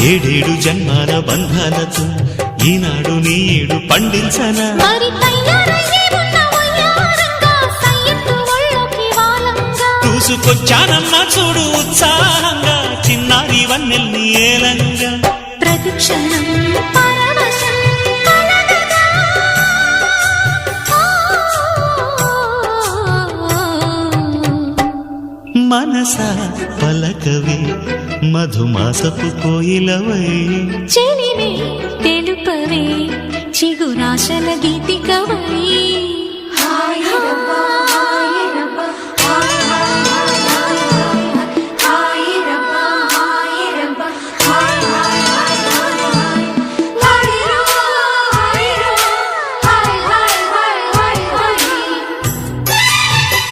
ఏడేడు జన్మాల బంధాలతో ఈనాడు నీడు పండించనా చూసుకొచ్చానమ్మా చూడు ఉత్సాహంగా చిన్నారి వన్నెల్ని ఏలంగా ప్రతిక్షణం మనసా పలకవే మధుమాసపు కోయిలవై చెలివే తెలుపవే చిగురాశల గీతికవై